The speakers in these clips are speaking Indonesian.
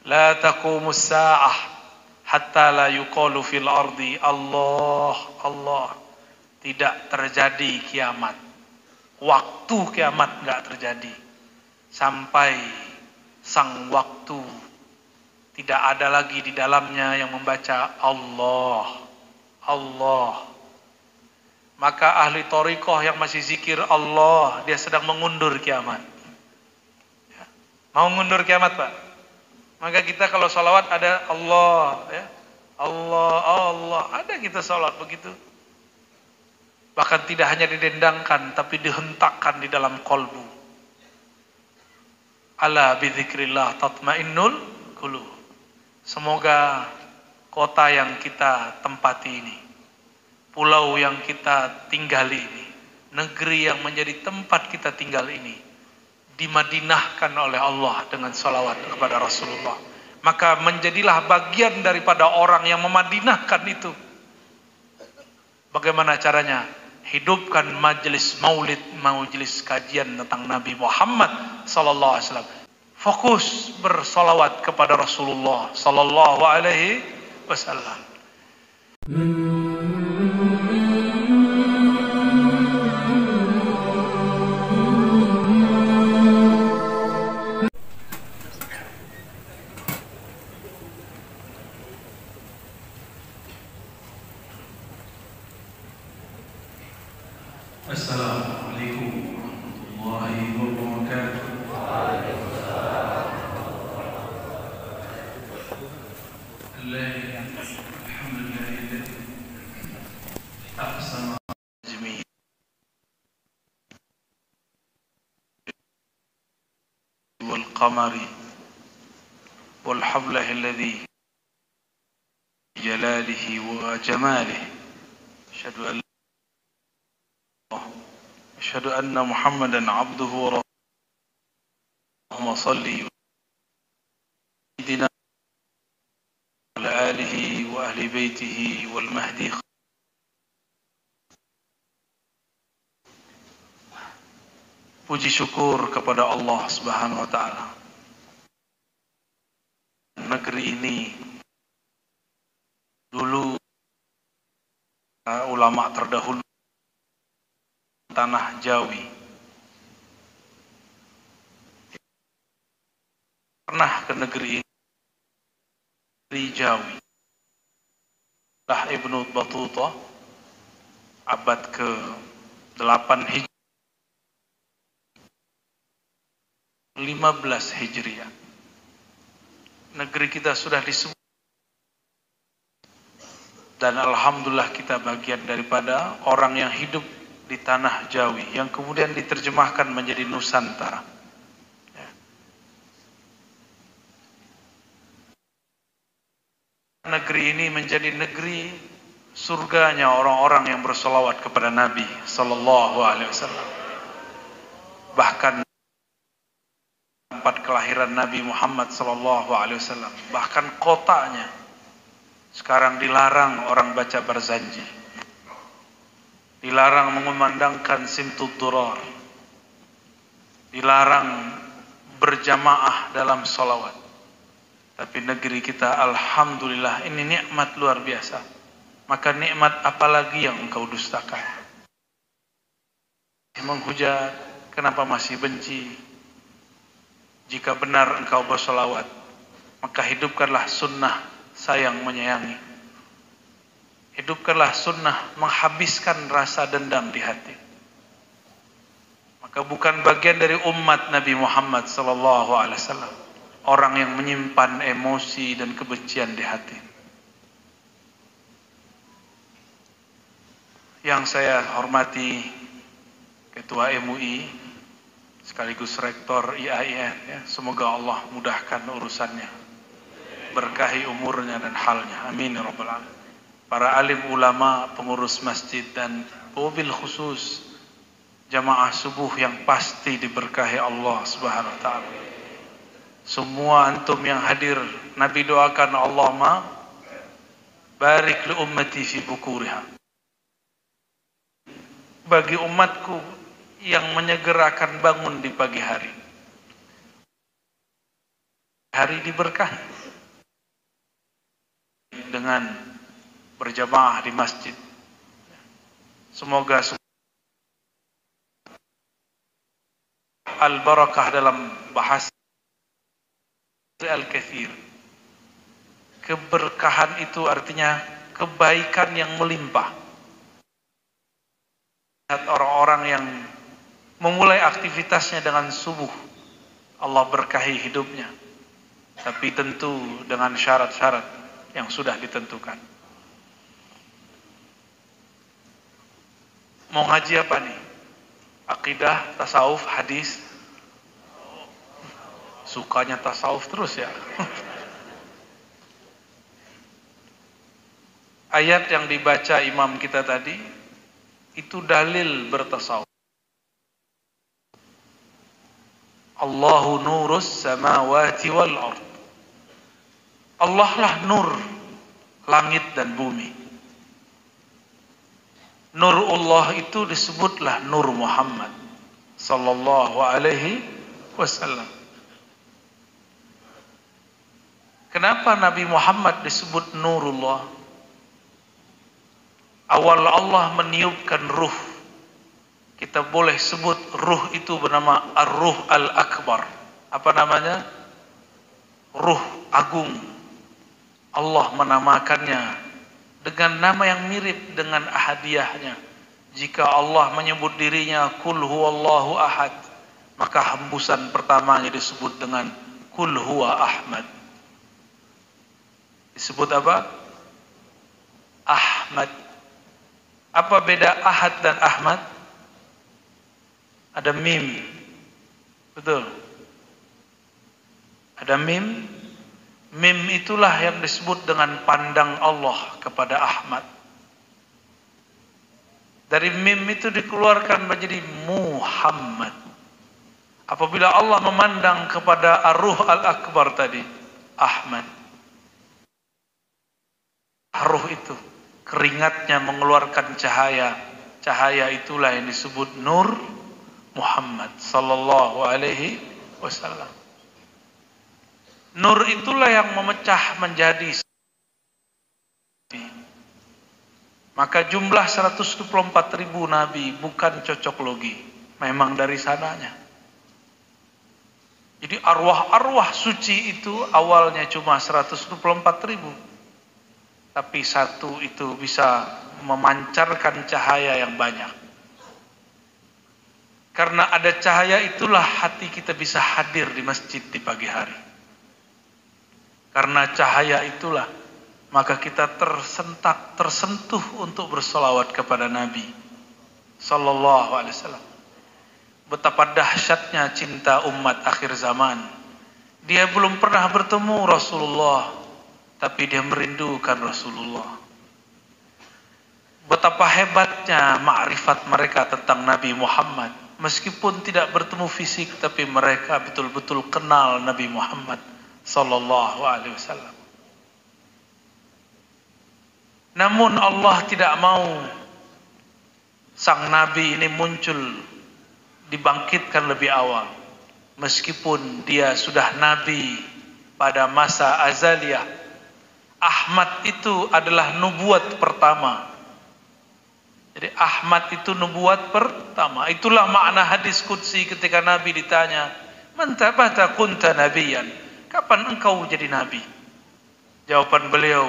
La taqumus sa'ah hatta la yuqalu fil ardi Allah Allah. Tidak terjadi kiamat. Waktu kiamat enggak terjadi sampai sang waktu tidak ada lagi di dalamnya yang membaca Allah Allah. Maka ahli thariqah yang masih zikir Allah, dia sedang mengundur kiamat. Mau mengundur kiamat, Pak? Maka kita kalau salawat ada Allah, ya. Allah, Allah, ada kita salawat begitu. Bahkan tidak hanya didendangkan, tapi dihentakkan di dalam kolbu. Ala bidzikrillah tatmainnul qulub. Semoga kota yang kita tempati ini, pulau yang kita tinggali ini, negeri yang menjadi tempat kita tinggal ini, dimadinahkan oleh Allah dengan salawat kepada Rasulullah. Maka menjadilah bagian daripada orang yang memadinahkan itu. Bagaimana caranya? Hidupkan majelis maulid, majelis kajian tentang Nabi Muhammad sallallahu alaihi wasallam. Fokus bersalawat kepada Rasulullah sallallahu alaihi wasallam. Assalamualaikum warahmatullahi wabarakatuh. Alhamdulillah aqsama jami' wal qamari wal hablah alladhi jalalihi wa jamalihi. Asyhadu anna Muhammadan abduhu wa rasuluhu. Allahumma salli wa ala alihi wa ahli baitihi wal mahdi. Puji syukur kepada Allah Subhanahu wa taala. Negeri ini dulu ulama terdahulu tanah Jawi pernah ke negeri ini, negeri Jawi. Lah Ibnu Battuta abad ke-8 Hijriah, 15 Hijriah. Negeri kita sudah disebut, dan alhamdulillah kita bagian daripada orang yang hidup di tanah Jawi yang kemudian diterjemahkan menjadi Nusantara. Negeri ini menjadi negeri surganya orang-orang yang bersolawat kepada Nabi sallallahu alaihi wasallam. Bahkan tempat kelahiran Nabi Muhammad sallallahu alaihi wasallam, bahkan kotanya sekarang dilarang orang baca barzanji, dilarang mengumandangkan simtud durar, dilarang berjamaah dalam solawat. Tapi negeri kita alhamdulillah ini nikmat luar biasa. Maka nikmat apalagi yang engkau dustakan? Menghujat, kenapa masih benci? Jika benar engkau bersolawat, maka hidupkanlah sunnah sayang menyayangi. Hidupkanlah sunnah menghabiskan rasa dendam di hati. Maka bukan bagian dari umat Nabi Muhammad sallallahu alaihi wasallam orang yang menyimpan emosi dan kebencian di hati. Yang saya hormati Ketua MUI sekaligus Rektor IAIN, ya, semoga Allah mudahkan urusannya, berkahi umurnya dan halnya, amin ya rabbal alamin. Para alim ulama, pengurus masjid, dan wabil khusus jamaah subuh yang pasti diberkahi Allah Subhanahu wa taala. Semua antum yang hadir, Nabi doakan, Allahumma barik li ummati fi bukuriha. Bagi umatku yang menyegerakan bangun di pagi hari. hari diberkahi dengan berjamaah di masjid. Semoga al-barakah dalam bahasa al-kathir. Keberkahan itu artinya kebaikan yang melimpah. Orang-orang yang memulai aktivitasnya dengan subuh, Allah berkahi hidupnya. Tapi tentu dengan syarat-syarat yang sudah ditentukan. Mau ngaji apa nih? Akidah, tasawuf, hadis? Sukanya tasawuf terus ya. Ayat yang dibaca imam kita tadi itu dalil bertasawuf. Allahu nurus samawati wal ard. Allah lah nur langit dan bumi. Nur Allah itu disebutlah Nur Muhammad sallallahu alaihi wasallam. Kenapa Nabi Muhammad disebut Nurullah? Awal Allah meniupkan ruh. Kita boleh sebut ruh itu bernama Ar-Ruh Al-Akbar. Apa namanya? Ruh Agung. Allah menamakannya dengan nama yang mirip dengan ahadiyahnya. Jika Allah menyebut dirinya Kul huwallahu ahad, maka hembusan pertamanya disebut dengan Kul huwa Ahmad. Disebut apa? Ahmad. Apa beda ahad dan Ahmad? Ada mim. Betul. Ada mim. Mim itulah yang disebut dengan pandang Allah kepada Ahmad. Dari mim itu dikeluarkan menjadi Muhammad. Apabila Allah memandang kepada Ar-Ruh Al-Akbar tadi, Ahmad. Ruh itu keringatnya mengeluarkan cahaya. Cahaya itulah yang disebut Nur Muhammad sallallahu alaihi wasallam. Nur itulah yang memecah menjadi. Maka jumlah 124.000 nabi bukan cocok logi, memang dari sananya. Jadi arwah-arwah suci itu awalnya cuma 124.000, tapi satu itu bisa memancarkan cahaya yang banyak. Karena ada cahaya itulah hati kita bisa hadir di masjid di pagi hari. Karena cahaya itulah maka kita tersentuh untuk berselawat kepada Nabi sallallahu alaihi wasallam. Betapa dahsyatnya cinta umat akhir zaman. Dia belum pernah bertemu Rasulullah, tapi dia merindukan Rasulullah. Betapa hebatnya ma'rifat mereka tentang Nabi Muhammad. Meskipun tidak bertemu fisik, tapi mereka betul-betul kenal Nabi Muhammad sallallahu alaihi wasallam. Namun Allah tidak mau sang Nabi ini muncul, dibangkitkan lebih awal. Meskipun dia sudah Nabi pada masa azaliyah. Ahmad itu adalah nubuat pertama. Jadi Ahmad itu nubuat pertama. Itulah makna hadis qudsi ketika Nabi ditanya, "Man tabata kunta nabiyan?" Kapan engkau jadi nabi? Jawaban beliau,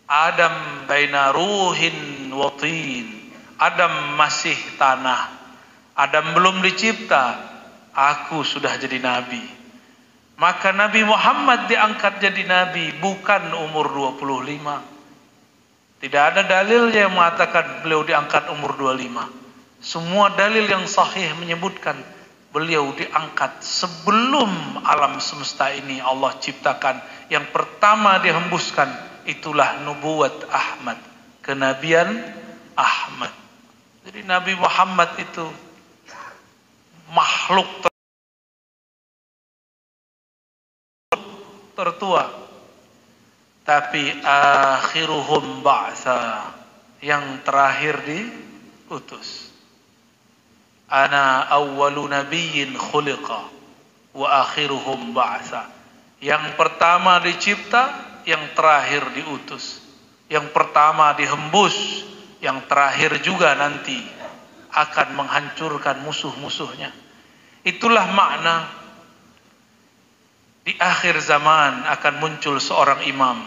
Adam baina ruhin wa tin. Adam masih tanah. Adam belum dicipta, aku sudah jadi nabi. Maka Nabi Muhammad diangkat jadi nabi bukan umur 25. Tidak ada dalil yang mengatakan beliau diangkat umur 25. Semua dalil yang sahih menyebutkan beliau diangkat sebelum alam semesta ini Allah ciptakan. Yang pertama dihembuskan itulah nubuat Ahmad, kenabian Ahmad. Jadi Nabi Muhammad itu makhluk tertua, tapi akhiruhum ba'tha, yang terakhir diutus. Ana awwalu nabiyyin khuliqa wa akhiruhum ba'sa. Yang pertama dicipta, yang terakhir diutus. Yang pertama dihembus, yang terakhir juga nanti akan menghancurkan musuh-musuhnya. Itulah makna di akhir zaman akan muncul seorang imam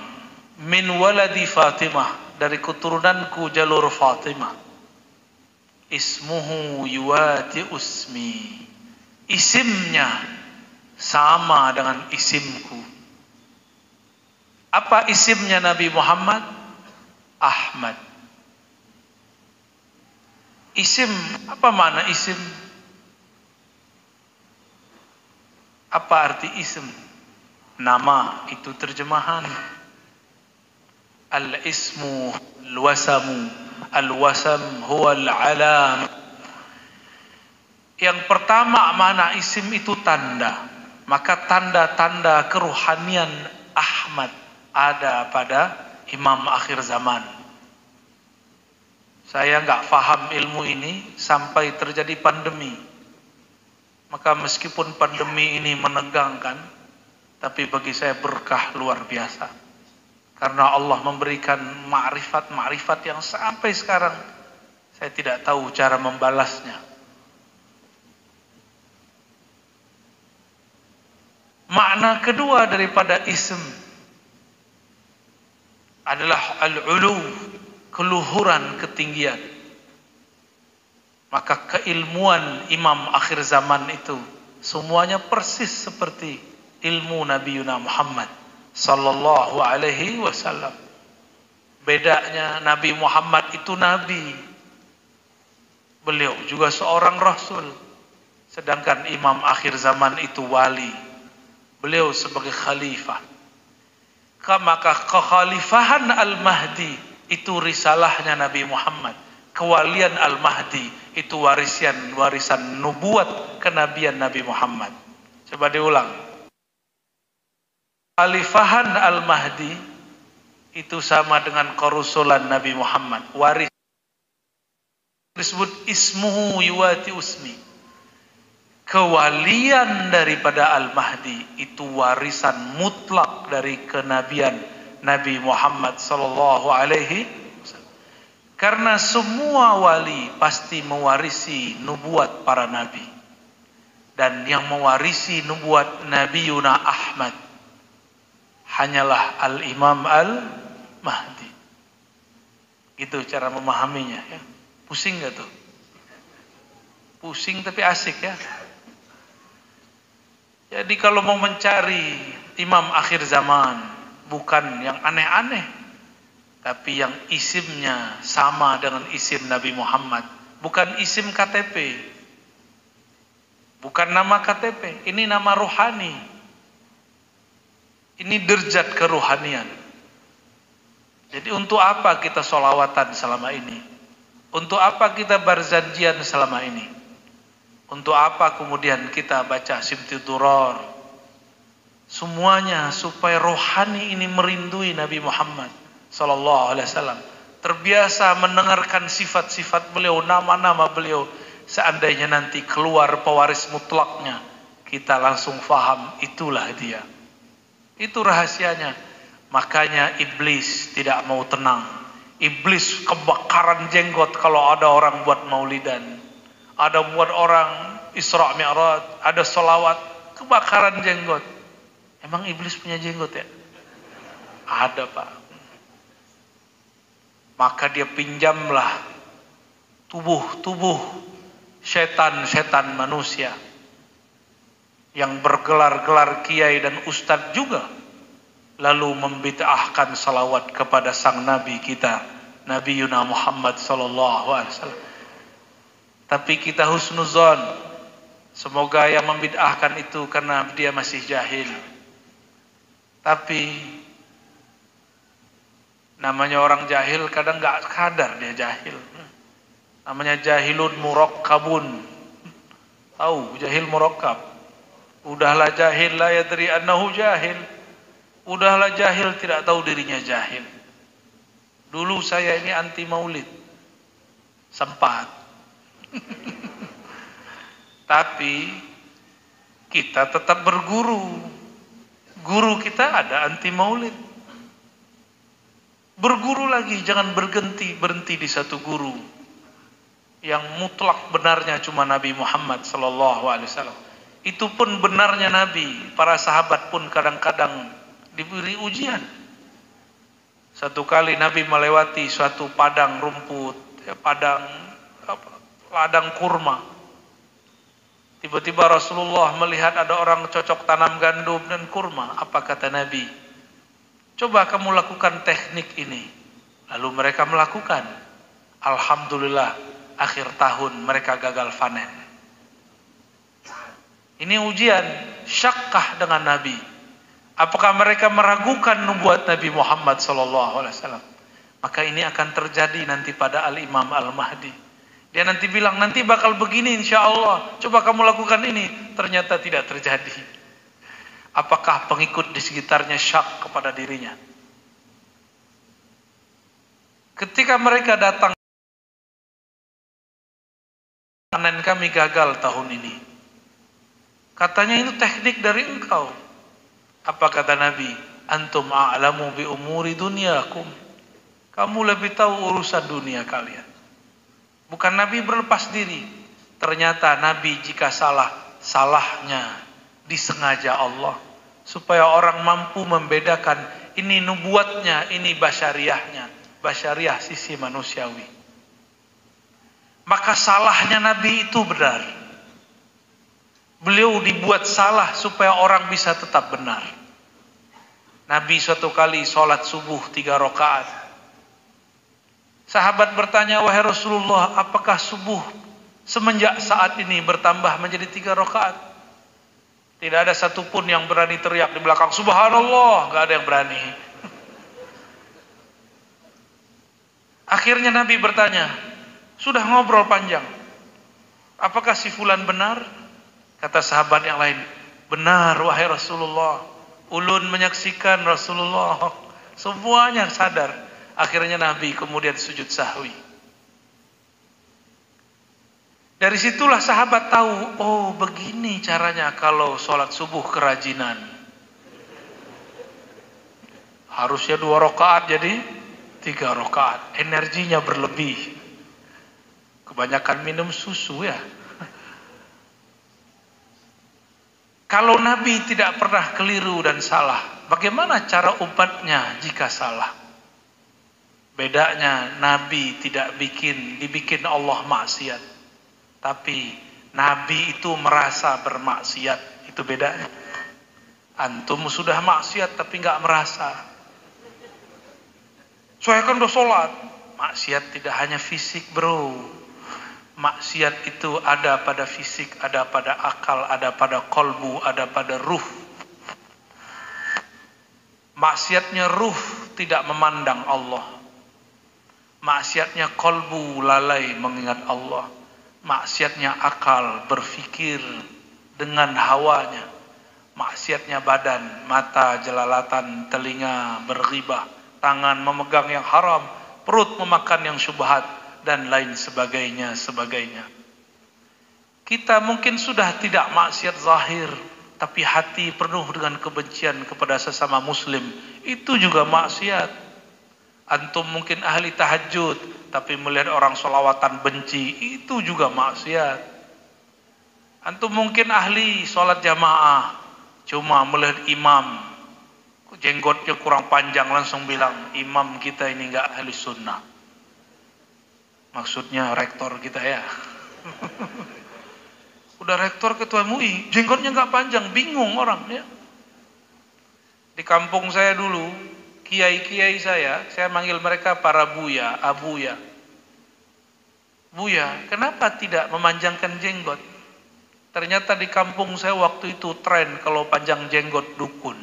min waladi Fatimah, dari keturunanku jalur Fatimah. Ismuhu yuwati usmi, isimnya sama dengan isimku. Apa isimnya Nabi Muhammad? Ahmad. Isim, apa makna isim? Apa arti isim? Nama, itu terjemahan. Al-ismu al-wasamu, al-wasam huwa al-alam. Yang pertama makna isim itu tanda. Maka tanda-tanda keruhanian Ahmad ada pada imam akhir zaman. Saya nggak paham ilmu ini sampai terjadi pandemi. Maka meskipun pandemi ini menegangkan, tapi bagi saya berkah luar biasa. Karena Allah memberikan ma'rifat yang sampai sekarang saya tidak tahu cara membalasnya. Makna kedua daripada ism adalah al-ulu, keluhuran, ketinggian. Maka keilmuan imam akhir zaman itu semuanya persis seperti ilmu Nabi Muhammad sallallahu alaihi wasallam. Bedanya Nabi Muhammad itu nabi, beliau juga seorang rasul. Sedangkan imam akhir zaman itu wali, beliau sebagai khalifah. Maka kekhalifahan Al-Mahdi itu risalahnya Nabi Muhammad. Kewalian Al-Mahdi itu warisan nubuat kenabian Nabi Muhammad. Coba diulang. Khalifahan Al-Mahdi itu sama dengan kerusulan Nabi Muhammad. Waris disebut ismuhu yuwati usmi. Kewalian daripada Al-Mahdi itu warisan mutlak dari kenabian Nabi Muhammad sallallahu alaihi wasallam. Karena semua wali pasti mewarisi nubuat para nabi. Dan yang mewarisi nubuat Nabi Ahmad hanyalah Al-Imam Al-Mahdi. Itu cara memahaminya ya. Pusing gak tuh? Pusing tapi asik ya. Jadi kalau mau mencari imam akhir zaman, bukan yang aneh-aneh, tapi yang isimnya sama dengan isim Nabi Muhammad. Bukan isim KTP, bukan nama KTP, ini nama rohani. Ini derajat kerohanian. Jadi untuk apa kita sholawatan selama ini? Untuk apa kita berzanjian selama ini? Untuk apa kemudian kita baca Simtidurar? Semuanya supaya rohani ini merindui Nabi Muhammad sallallahu alaihi wasallam. Terbiasa mendengarkan sifat-sifat beliau, nama-nama beliau. Seandainya nanti keluar pewaris mutlaknya, kita langsung faham itulah dia. Itu rahasianya. Makanya iblis tidak mau tenang. Iblis kebakaran jenggot kalau ada orang buat maulidan. Ada buat orang Isra Mi'raj, ada sholawat, kebakaran jenggot. Emang iblis punya jenggot ya? Ada Pak. Maka dia pinjamlah tubuh setan-setan manusia yang bergelar-gelar kiai dan ustadz juga, lalu membid'ahkan salawat kepada sang nabi kita, Nabi Muhammad sallallahu alaihi wasallam. Tapi kita husnuzon, semoga yang membid'ahkan itu karena dia masih jahil. Tapi namanya orang jahil kadang nggak sadar dia jahil. Namanya jahilun murakkabun. Tahu jahil murakkab? Udahlah jahil la yadri annahu jahil. Udahlah jahil tidak tahu dirinya jahil. Dulu saya ini anti maulid. Sempat. Tapi Kita tetap berguru. Guru kita ada anti maulid. Berguru lagi, jangan berhenti di satu guru. Yang mutlak benarnya cuma Nabi Muhammad sallallahu alaihi wasallam. Itu pun benarnya Nabi. Para sahabat pun kadang-kadang diberi ujian. Satu kali Nabi melewati suatu padang rumput, ladang kurma. Tiba-tiba Rasulullah melihat ada orang cocok tanam gandum dan kurma. Apa kata Nabi? Coba kamu lakukan teknik ini. Lalu mereka melakukan. Alhamdulillah, akhir tahun mereka gagal panen. Ini ujian, syakkah dengan Nabi. Apakah mereka meragukan nubuat Nabi Muhammad SAW? Maka ini akan terjadi nanti pada Al-Imam Al-Mahdi. Dia nanti bilang, nanti bakal begini insya Allah. Coba kamu lakukan ini. Ternyata tidak terjadi. Apakah pengikut di sekitarnya syak kepada dirinya? Ketika mereka datang, panen kami gagal tahun ini. Katanya itu teknik dari engkau. Apa kata Nabi? Antum a'lamu bi umuri dunyakum. Kamu lebih tahu urusan dunia kalian. Bukan Nabi berlepas diri. Ternyata Nabi jika salah, salahnya disengaja Allah. Supaya orang mampu membedakan ini nubuatnya, ini basyariahnya. Basyariah sisi manusiawi. Maka salahnya Nabi itu benar. Beliau dibuat salah supaya orang bisa tetap benar. Nabi suatu kali sholat subuh 3 rakaat. Sahabat bertanya, wahai Rasulullah, apakah subuh semenjak saat ini bertambah menjadi 3 rakaat? Tidak ada satupun yang berani teriak di belakang, subhanallah, gak ada yang berani. Akhirnya Nabi bertanya, sudah ngobrol panjang, apakah si fulan benar? Kata sahabat yang lain, benar wahai Rasulullah. Ulun menyaksikan Rasulullah. Semuanya sadar. Akhirnya Nabi kemudian sujud sahwi. Dari situlah sahabat tahu, oh begini caranya kalau sholat subuh kerajinan. Harusnya 2 rakaat jadi 3 rakaat. Energinya berlebih. Kebanyakan minum susu ya. Kalau Nabi tidak pernah keliru dan salah, bagaimana cara umatnya jika salah? Bedanya Nabi tidak dibikin Allah maksiat. Tapi Nabi itu merasa bermaksiat. Itu bedanya. Antum sudah maksiat tapi nggak merasa. Saya kan udah sholat. Maksiat tidak hanya fisik bro. Maksiat itu ada pada fisik, ada pada akal, ada pada kolbu, ada pada ruh. Maksiatnya ruh tidak memandang Allah. Maksiatnya kolbu lalai mengingat Allah. Maksiatnya akal berfikir dengan hawanya. Maksiatnya badan, mata jelalatan, telinga berghibah, tangan memegang yang haram, perut memakan yang syubhat, dan lain sebagainya. Kita mungkin sudah tidak maksiat zahir, tapi hati penuh dengan kebencian kepada sesama muslim. Itu juga maksiat. Antum mungkin ahli tahajud, tapi melihat orang sholawatan benci, itu juga maksiat. Antum mungkin ahli sholat jamaah, cuma melihat imam, jenggotnya kurang panjang langsung bilang, imam kita ini enggak ahli sunnah. Maksudnya rektor kita ya. Udah rektor ketua MUI, jenggotnya nggak panjang, bingung orang ya. Di kampung saya dulu, kiai-kiai saya manggil mereka para buya, abuya. Buya, kenapa tidak memanjangkan jenggot? Ternyata di kampung saya waktu itu tren kalau panjang jenggot dukun.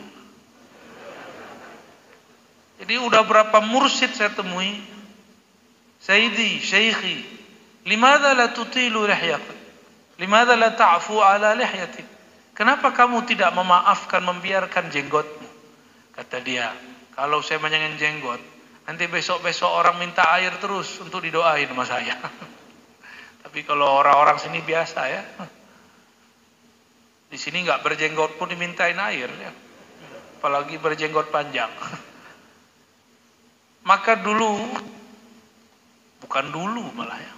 Jadi udah berapa mursyid saya temui. Sayyidi, Syaikhi, limadha la tutilu lihyatik? Limadha la ta'fu ala lihyatik? Kenapa kamu tidak memaafkan, membiarkan jenggotmu? Kata dia, kalau saya panjangin jenggot, nanti besok-besok orang minta air terus untuk didoain sama saya. Tapi kalau orang-orang sini biasa ya. Di sini nggak berjenggot pun dimintain air, ya. Apalagi berjenggot panjang. Maka dulu, bukan dulu malah ya,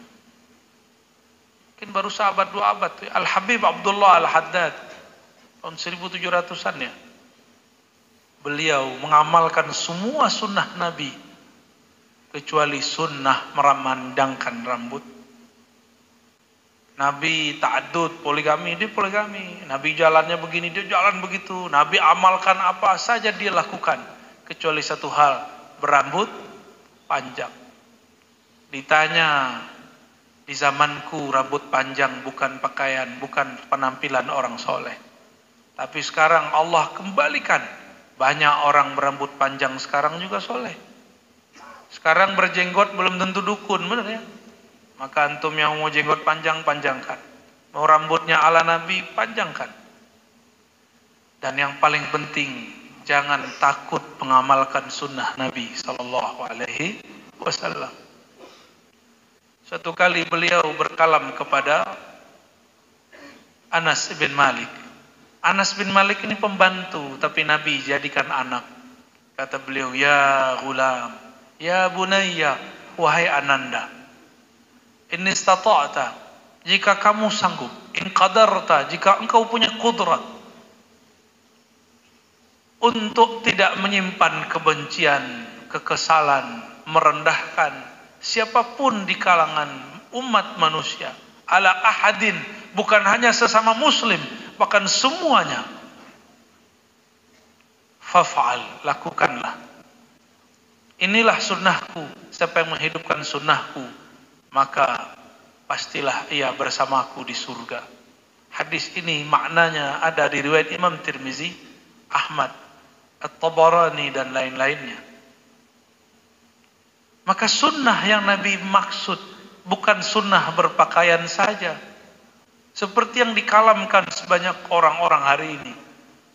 mungkin baru sahabat 2 abad, Al-Habib Abdullah Al-Haddad, tahun 1700-an ya. Beliau mengamalkan semua sunnah Nabi, kecuali sunnah meramandangkan rambut. Nabi ta'addud, poligami, dia poligami. Nabi jalannya begini, dia jalan begitu. Nabi amalkan apa saja dia lakukan, kecuali satu hal, berambut panjang. Ditanya, di zamanku rambut panjang bukan pakaian, bukan penampilan orang soleh. Tapi sekarang Allah kembalikan, banyak orang berambut panjang sekarang juga soleh. Sekarang berjenggot belum tentu dukun, benar ya? Maka antum yang mau jenggot panjang, panjangkan. Mau rambutnya ala Nabi, panjangkan. Dan yang paling penting, jangan takut mengamalkan sunnah Nabi Sallallahu Alaihi Wasallam. Suatu kali beliau berkalam kepada Anas bin Malik. Anas bin Malik ini pembantu, tapi Nabi jadikan anak. Kata beliau, ya gulam, ya bunayya, wahai ananda. In istata'ta, jika kamu sanggup, in qadarta, jika engkau punya kudrat untuk tidak menyimpan kebencian, kekesalan, merendahkan siapapun di kalangan umat manusia, ala ahadin, bukan hanya sesama muslim, bahkan semuanya, faf'al, lakukanlah. Inilah sunnahku, siapa yang menghidupkan sunnahku, maka pastilah ia bersamaku di surga. Hadis ini maknanya ada di riwayat Imam Tirmizi, Ahmad, At-Tabarani dan lain-lainnya. Maka sunnah yang Nabi maksud bukan sunnah berpakaian saja, seperti yang dikalamkan sebanyak orang-orang hari ini,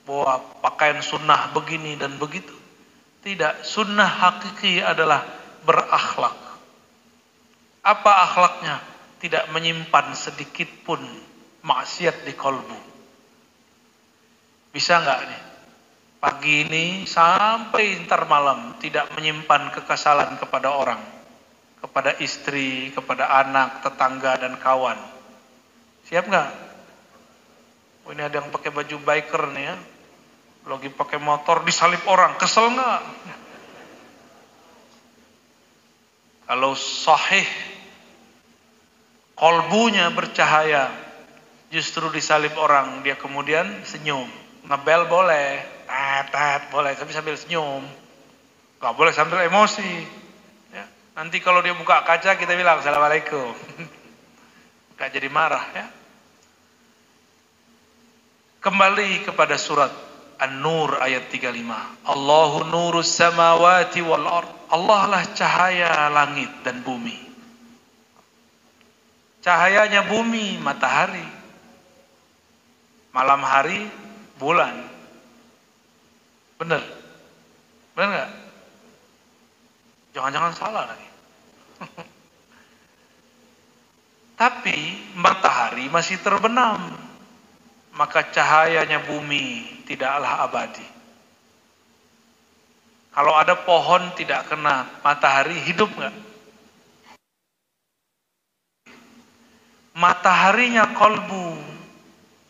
bahwa pakaian sunnah begini dan begitu. Tidak, sunnah hakiki adalah berakhlak. Apa akhlaknya? Tidak menyimpan sedikit pun maksiat di kolbu. Bisa nggak nih? Pagi ini sampai ntar malam tidak menyimpan kekesalan kepada orang, kepada istri, kepada anak, tetangga dan kawan. Siap nggak? Oh, ini ada yang pakai baju biker nih ya, lagi pakai motor disalip orang, kesel nggak? Kalau sahih, kolbunya bercahaya, justru disalip orang, dia kemudian senyum. Ngebel boleh, tat boleh, tapi sambil senyum. Gak boleh sambil emosi. Ya. Nanti kalau dia buka kaca kita bilang assalamualaikum. Gak jadi marah ya. Kembali kepada surat An-Nur ayat 35. Allahu nurus samawati wal ard. Allah lah cahaya langit dan bumi. Cahayanya bumi, matahari. Malam hari, bulan. Benar? Benar nggak? Jangan-jangan salah lagi. Tapi matahari masih terbenam. Maka cahayanya bumi tidaklah abadi. Kalau ada pohon tidak kena matahari, hidup nggak? Mataharinya kolbu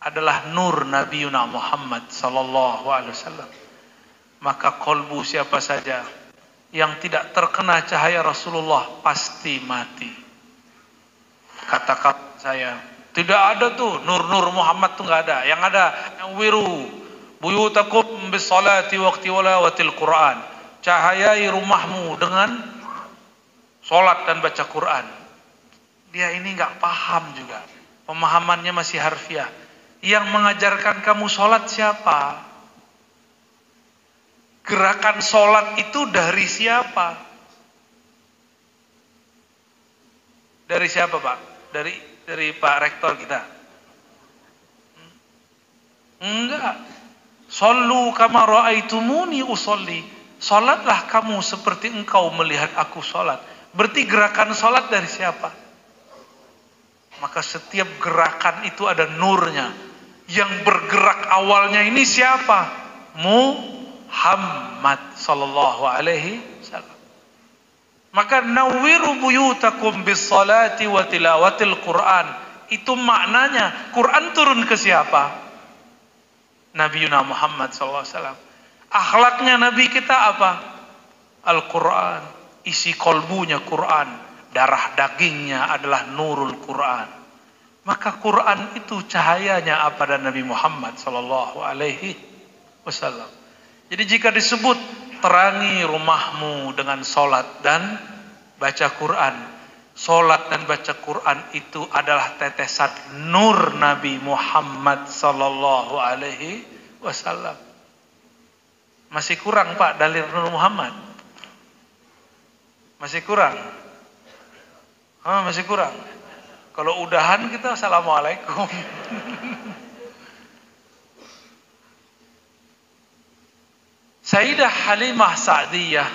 adalah nur Nabi Muhammad sallallahu alaihi wasallam. Maka kolbu siapa saja yang tidak terkena cahaya Rasulullah pasti mati. Kata-kata saya, tidak ada tuh nur-nur Muhammad tuh nggak ada. Yang ada wiru buyutakum bisolati waqti walawatil Quran. Cahayai rumahmu dengan solat dan baca Quran. Dia ini nggak paham juga, pemahamannya masih harfiah. Yang mengajarkan kamu sholat siapa? Gerakan sholat itu dari siapa? Dari siapa Pak? Dari Pak Rektor kita? Enggak. Shollu kama ra'aitumuni usolli. Sholatlah kamu seperti engkau melihat aku sholat. Berarti gerakan sholat dari siapa? Maka setiap gerakan itu ada nurnya. Yang bergerak awalnya ini siapa? Muhammad sallallahu alaihi wasallam. Maka nawwiru buyutakum bis salati wa tilawatil Quran. Itu maknanya Quran turun ke siapa? Nabiuna Muhammad sallallahu alaihi wasallam. Akhlaknya Nabi kita apa? Al-Quran. Isi kolbunya Quran. Darah dagingnya adalah nurul Quran. Maka Quran itu cahayanya pada Nabi Muhammad sallallahu alaihi wasallam. Jadi jika disebut terangi rumahmu dengan solat dan baca Quran. Solat dan baca Quran itu adalah tetesan nur Nabi Muhammad sallallahu alaihi wasallam. Masih kurang Pak dalil Nur Muhammad? Masih kurang? Masih kurang. Kalau udahan kita assalamualaikum. Sayyidah Halimah Sa'diyah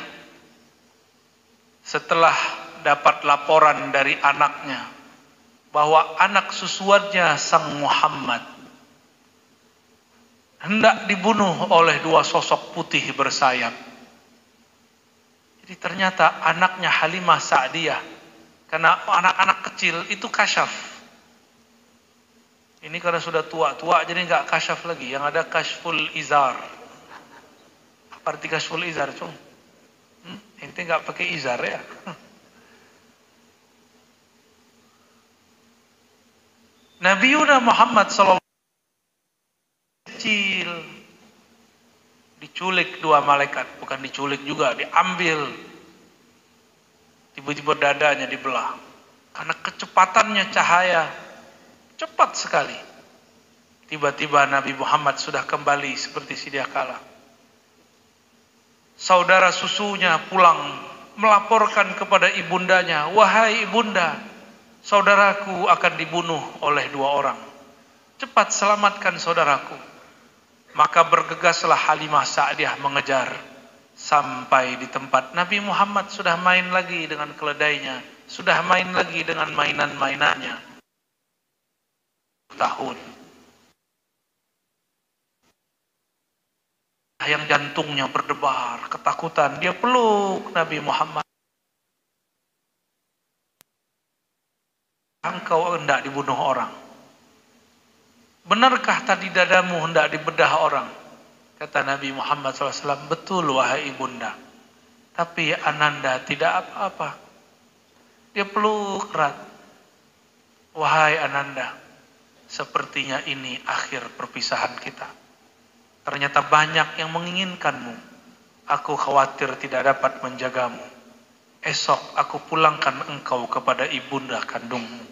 setelah dapat laporan dari anaknya bahwa anak susuannya Sang Muhammad hendak dibunuh oleh dua sosok putih bersayap. Jadi ternyata anaknya Halimah Sa'diyah, karena anak-anak kecil itu kasyaf. Ini karena sudah tua-tua jadi nggak kasyaf lagi, yang ada kasyful izar. Apa arti kasyful izar, Cung? Ente nggak pakai izar ya? Nabiuna Muhammad SAW kecil diculik dua malaikat, bukan diculik juga, diambil, tiba-tiba dadanya dibelah karena kecepatannya cahaya cepat sekali. Tiba-tiba Nabi Muhammad sudah kembali seperti sedia kala. Saudara susunya pulang melaporkan kepada ibundanya, wahai ibunda, saudaraku akan dibunuh oleh dua orang, cepat selamatkan saudaraku. Maka bergegaslah Halimah Sa'diyah mengejar. Sampai di tempat Nabi Muhammad sudah main lagi dengan keledainya, sudah main lagi dengan mainan-mainannya. Tahun. Yang jantungnya berdebar, ketakutan. Dia peluk Nabi Muhammad. Engkau hendak dibunuh orang. Benarkah tadi dadamu hendak dibedah orang? Kata Nabi Muhammad SAW, betul wahai ibunda. Tapi Ananda tidak apa-apa. Dia peluk erat. Wahai Ananda, sepertinya ini akhir perpisahan kita. Ternyata banyak yang menginginkanmu. Aku khawatir tidak dapat menjagamu. Esok aku pulangkan engkau kepada ibunda kandungmu.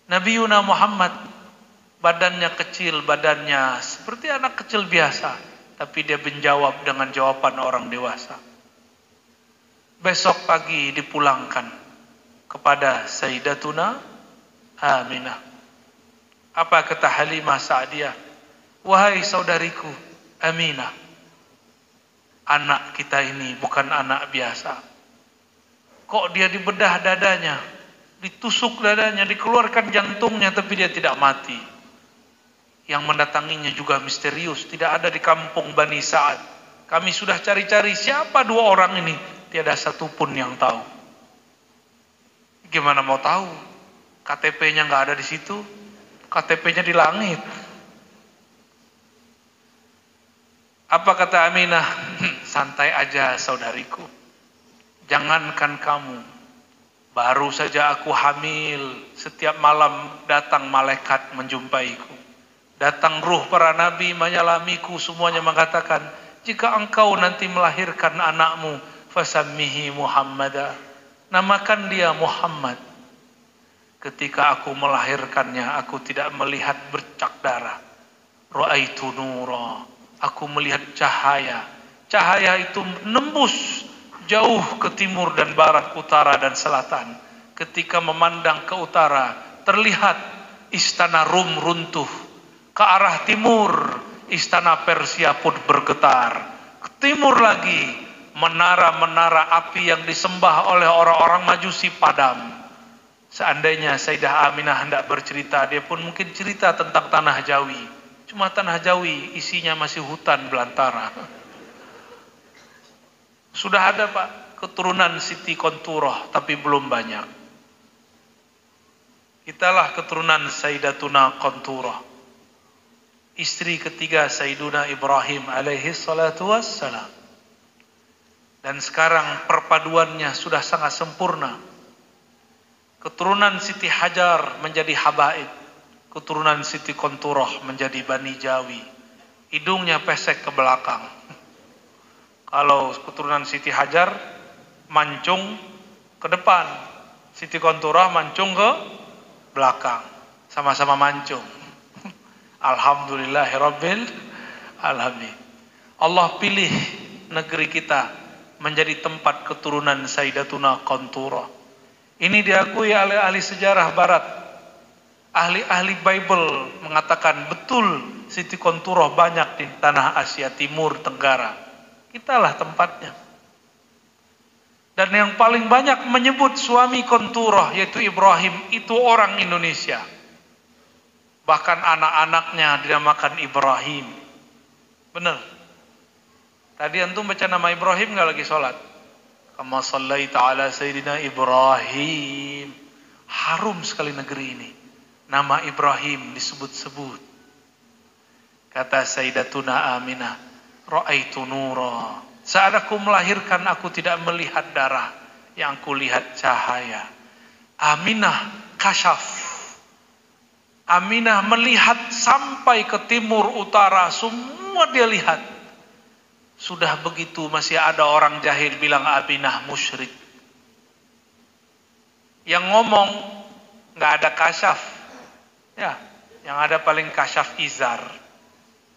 Nabiuna Muhammad, badannya kecil, badannya seperti anak kecil biasa, tapi dia menjawab dengan jawaban orang dewasa. Besok pagi dipulangkan kepada Sayyidatuna Aminah. Apa kata Halimah Sa'diyah? Wahai saudariku Aminah, anak kita ini bukan anak biasa. Kok dia dibedah dadanya, ditusuk dadanya, dikeluarkan jantungnya, tapi dia tidak mati. Yang mendatanginya juga misterius, tidak ada di kampung Bani Sa'ad. Kami sudah cari-cari siapa dua orang ini, tiada satu pun yang tahu. Gimana mau tahu? KTP-nya nggak ada di situ, KTP-nya di langit. Apa kata Aminah? Santai aja saudariku. Jangankan kamu, baru saja aku hamil, setiap malam datang malaikat menjumpaiku. Datang ruh para nabi menyalamiku, semuanya mengatakan, jika engkau nanti melahirkan anakmu, fasammihi Muhammadah, namakan dia Muhammad. Ketika aku melahirkannya, aku tidak melihat bercak darah. Ra'aitu nura, aku melihat cahaya. Cahaya itu menembus jauh ke timur dan barat, utara dan selatan. Ketika memandang ke utara, terlihat istana Rum runtuh. Ke arah timur, istana Persia pun bergetar. Ke timur lagi, menara-menara api yang disembah oleh orang-orang Majusi padam. Seandainya Sayyidah Aminah hendak bercerita, dia pun mungkin cerita tentang tanah Jawi. Cuma tanah Jawi isinya masih hutan belantara. Sudah ada Pak keturunan Siti Konturoh, tapi belum banyak. Kitalah keturunan Sayyidatuna Konturoh, istri ketiga Sayyiduna Ibrahim alaihi salatu wassalam. Dan sekarang perpaduannya sudah sangat sempurna. Keturunan Siti Hajar menjadi Habaib, keturunan Siti Konturoh menjadi Bani Jawi. Hidungnya pesek ke belakang. Kalau keturunan Siti Hajar mancung ke depan, Siti Konturoh mancung ke belakang, sama-sama mancung. Alhamdulillahirabbil alamin. Allah pilih negeri kita menjadi tempat keturunan Sayyidatuna Konturoh. Ini diakui oleh ahli sejarah barat. Ahli-ahli Bible mengatakan betul Siti Konturoh banyak di tanah Asia Timur Tenggara. Kitalah tempatnya. Dan yang paling banyak menyebut suami Konturoh yaitu Ibrahim itu orang Indonesia. Bahkan anak-anaknya dinamakan Ibrahim. Benar. Tadi antum baca nama Ibrahim nggak lagi sholat? Kama sallaita ala Sayyidina Ibrahim. Harum sekali negeri ini. Nama Ibrahim disebut-sebut. Kata Sayyidatuna Aminah, ra'aitu nura. Saat aku melahirkan aku tidak melihat darah, yang aku lihat cahaya. Aminah kasyaf. Aminah melihat sampai ke timur, utara, semua dia lihat. Sudah begitu masih ada orang jahil bilang Aminah musyrik. Yang ngomong nggak ada kasyaf. Ya, yang ada paling kasyaf izar.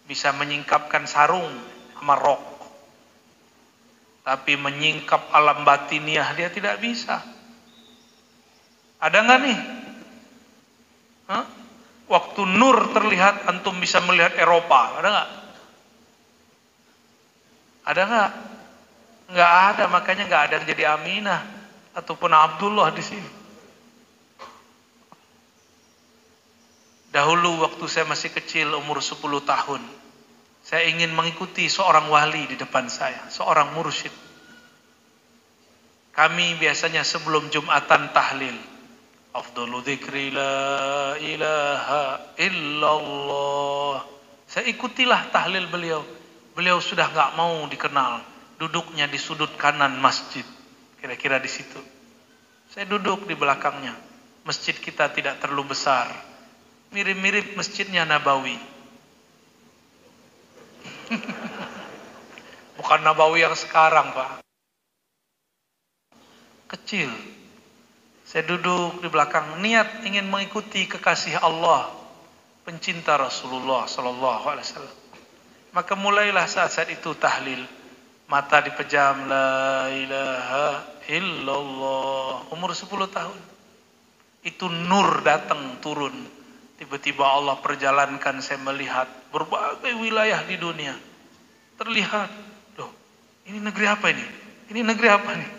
Bisa menyingkapkan sarung sama rok. Tapi menyingkap alam batiniah dia tidak bisa. Ada nggak nih? Hah? Waktu nur terlihat antum bisa melihat Eropa, ada nggak? Ada nggak? Nggak ada, makanya nggak ada yang jadi Aminah ataupun Abdullah di sini. Dahulu waktu saya masih kecil umur 10 tahun, saya ingin mengikuti seorang wali di depan saya, seorang mursyid. Kami biasanya sebelum Jumatan tahlil, afdalu dzikri la ilaha illallah. Saya ikutilah tahlil beliau. Beliau sudah nggak mau dikenal, duduknya di sudut kanan masjid, kira-kira di situ. Saya duduk di belakangnya. Masjid kita tidak terlalu besar, mirip-mirip masjidnya Nabawi. Bukan Nabawi yang sekarang, Pak. Kecil. Saya duduk di belakang, niat ingin mengikuti kekasih Allah, pencinta Rasulullah Sallallahu Alaihi Wasallam. Maka mulailah saat-saat itu tahlil. Mata dipejam, la ilaha illallah. Umur 10 tahun. Itu nur datang turun. Tiba-tiba Allah perjalankan saya melihat berbagai wilayah di dunia. Terlihat, loh, ini negeri apa ini? Ini negeri apa nih?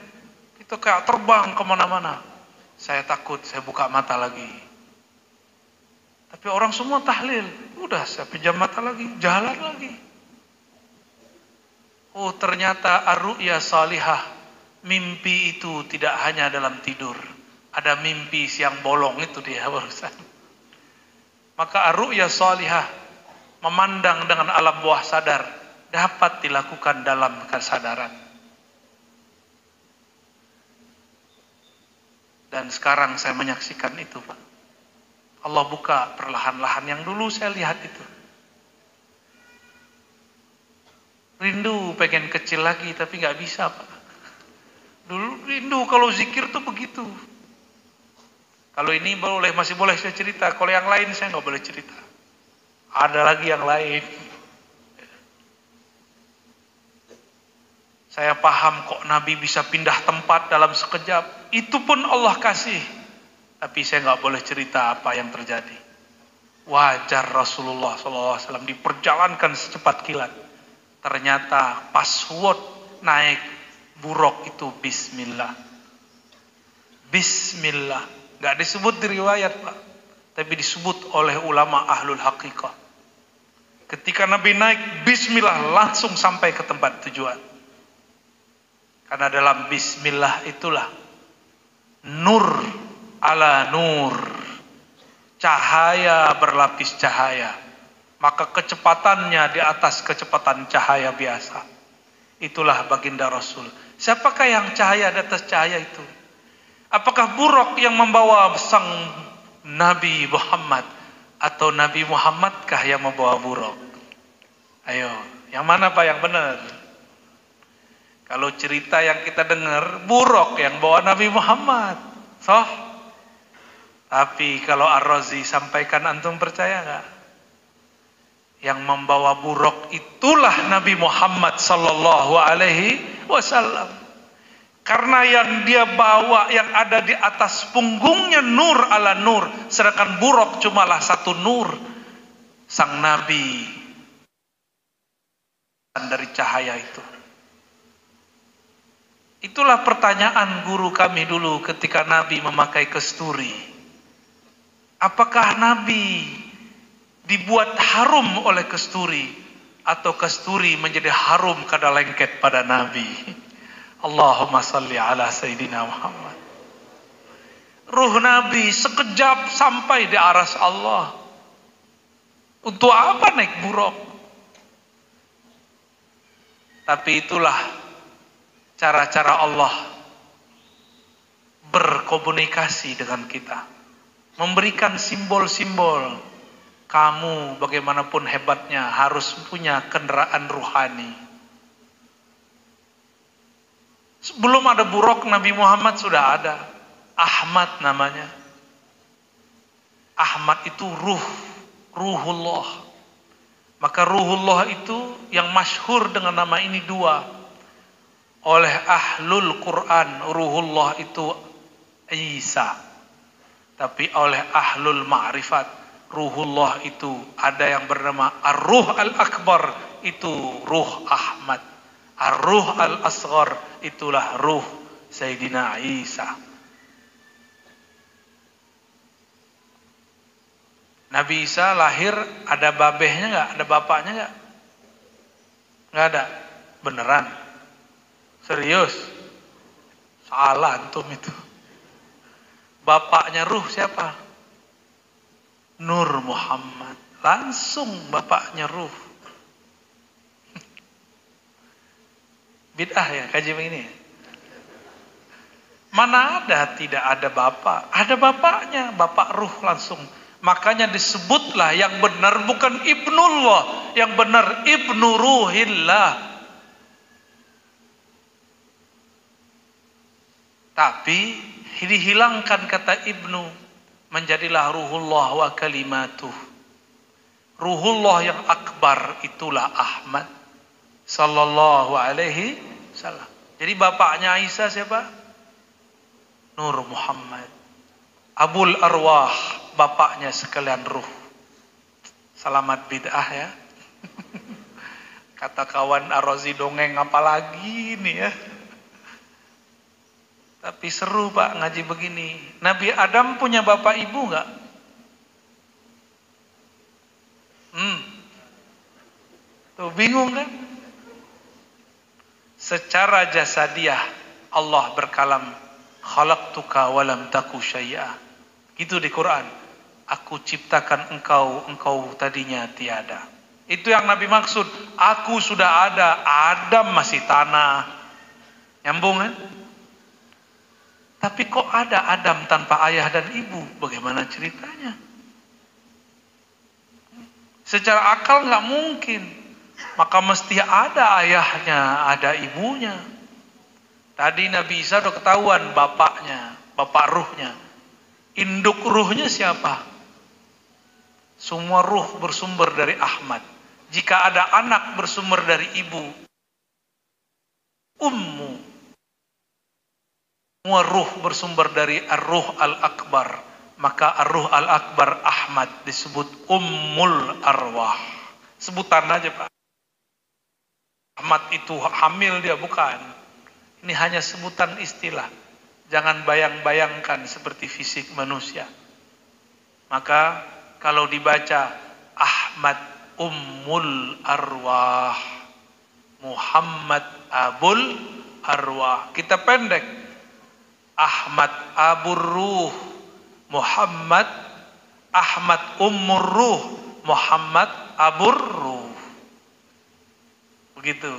Itu kayak terbang kemana-mana. Saya takut, saya buka mata lagi. Tapi orang semua tahlil. Udah, saya pejam mata lagi, jalan lagi. Oh, ternyata ar-ru'ya salihah. Mimpi itu tidak hanya dalam tidur. Ada mimpi siang bolong, itu dia barusan. Maka ar-ru'ya salihah, memandang dengan alam bawah sadar, dapat dilakukan dalam kesadaran. Dan sekarang saya menyaksikan itu, Pak. Allah buka perlahan-lahan. Yang dulu saya lihat itu. Rindu pengen kecil lagi, tapi nggak bisa, Pak. Dulu rindu kalau zikir tuh begitu. Kalau ini masih boleh saya cerita. Kalau yang lain saya nggak boleh cerita. Ada lagi yang lain. Saya paham kok Nabi bisa pindah tempat dalam sekejap. Itu pun Allah kasih. Tapi saya nggak boleh cerita apa yang terjadi. Wajar Rasulullah SAW diperjalankan secepat kilat. Ternyata password naik buruk itu Bismillah. Bismillah. Nggak disebut di riwayat, Pak, tapi disebut oleh ulama ahlul haqiqah. Ketika Nabi naik, bismillah, langsung sampai ke tempat tujuan. Karena dalam bismillah itulah nur ala nur, cahaya berlapis cahaya, maka kecepatannya di atas kecepatan cahaya biasa. Itulah baginda Rasul. Siapakah yang cahaya di atas cahaya itu? Apakah buruk yang membawa sang Nabi Muhammad, atau Nabi Muhammadkah yang membawa buruk? Ayo, yang mana Pak yang benar? Kalau cerita yang kita dengar, buruk yang bawa Nabi Muhammad. Tapi kalau Ar-Razi sampaikan, antum percaya nggak? Yang membawa buruk itulah Nabi Muhammad sallallahu alaihi wasallam. Karena yang dia bawa, yang ada di atas punggungnya nur ala nur, sedangkan buruk cumalah satu nur. Sang Nabi dari cahaya itu. Itulah pertanyaan guru kami dulu ketika Nabi memakai kesturi. Apakah Nabi dibuat harum oleh kesturi, atau kesturi menjadi harum kada lengket pada Nabi? Allahumma salli ala Sayyidina Muhammad. Ruh Nabi sekejap sampai di aras Allah. Untuk apa naik buruk? Tapi itulah cara-cara Allah berkomunikasi dengan kita, memberikan simbol-simbol. Kamu bagaimanapun hebatnya harus punya kendaraan ruhani. Sebelum ada buruk, Nabi Muhammad sudah ada. Ahmad namanya. Ahmad itu ruhullah. Maka ruhullah itu yang masyhur dengan nama ini dua. Oleh ahlul Quran, ruhullah itu Isa. Tapi oleh ahlul ma'rifat, ruhullah itu ada yang bernama Ar-Ruh Al-Akbar, itu ruh Ahmad. Ar-Ruh Al-Asghar, itulah ruh Sayyidina Isa. Nabi Isa lahir, ada babehnya nggak? Ada bapaknya nggak? Nggak ada. Beneran? Serius? Salah antum itu. Bapaknya ruh siapa? Nur Muhammad. Langsung bapaknya ruh. Bid'ah ya kaji begini. Mana ada tidak ada bapak? Ada bapaknya, bapak ruh langsung. Makanya disebutlah yang benar bukan Ibnullah, yang benar Ibnu Ruhillah. Tapi dihilangkan kata Ibnu, menjadilah Ruhullah wa kalimatuh. Ruhullah yang akbar itulah Ahmad sallallahu alaihi wasallam. Jadi bapaknya Isa siapa? Nur Muhammad. Abul Arwah, bapaknya sekalian ruh. Selamat bid'ah ya. Kata kawan Ar-Razi dongeng apalagi nih ya. Tapi seru Pak ngaji begini. Nabi Adam punya bapak ibu enggak? Tuh bingung kan? Secara jasadiah Allah berkalam, khalaqtuka walam taku syai'a. Gitu di Quran. Aku ciptakan engkau, engkau tadinya tiada. Itu yang Nabi maksud. Aku sudah ada, Adam masih tanah. Nyambung kan? Tapi kok ada Adam tanpa ayah dan ibu? Bagaimana ceritanya? Secara akal nggak mungkin. Maka mesti ada ayahnya, ada ibunya. Tadi Nabi Isa udah ketahuan bapaknya, bapak ruhnya. Induk ruhnya siapa? Semua ruh bersumber dari Ahmad. Jika ada anak bersumber dari ibu, ummu. Semua ruh bersumber dari Ar-Ruh Al-Akbar. Maka Ar-Ruh Al-Akbar Ahmad disebut Ummul Arwah. Sebutan aja Pak. Ahmad itu hamil dia bukan. Ini hanya sebutan istilah. Jangan bayang-bayangkan seperti fisik manusia. Maka kalau dibaca Ahmad Ummul Arwah, Muhammad Abul Arwah, kita pendek. Ahmad Abur Ruh, Muhammad Ahmad Ummur Ruh, Muhammad Abur Ruh. Begitu.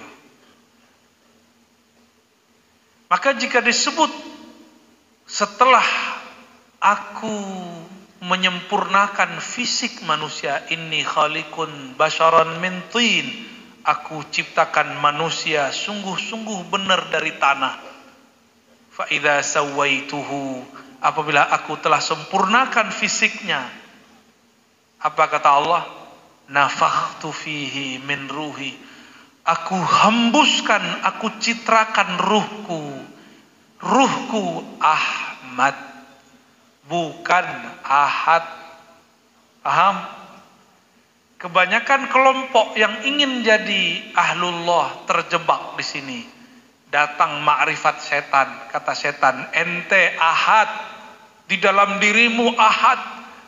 Maka jika disebut setelah aku menyempurnakan fisik manusia, inni khaliqun basharan min tin, aku ciptakan manusia sungguh-sungguh benar dari tanah. Fa idza sawaituhu, apabila aku telah sempurnakan fisiknya, apa kata Allah? Nafakhtu fihi min ruhi, aku hembuskan, aku citrakan ruhku. Ruhku Ahmad, bukan Ahad. Paham? Kebanyakan kelompok yang ingin jadi ahlullah terjebak di sini. Datang makrifat setan, kata setan, ente Ahad, di dalam dirimu Ahad,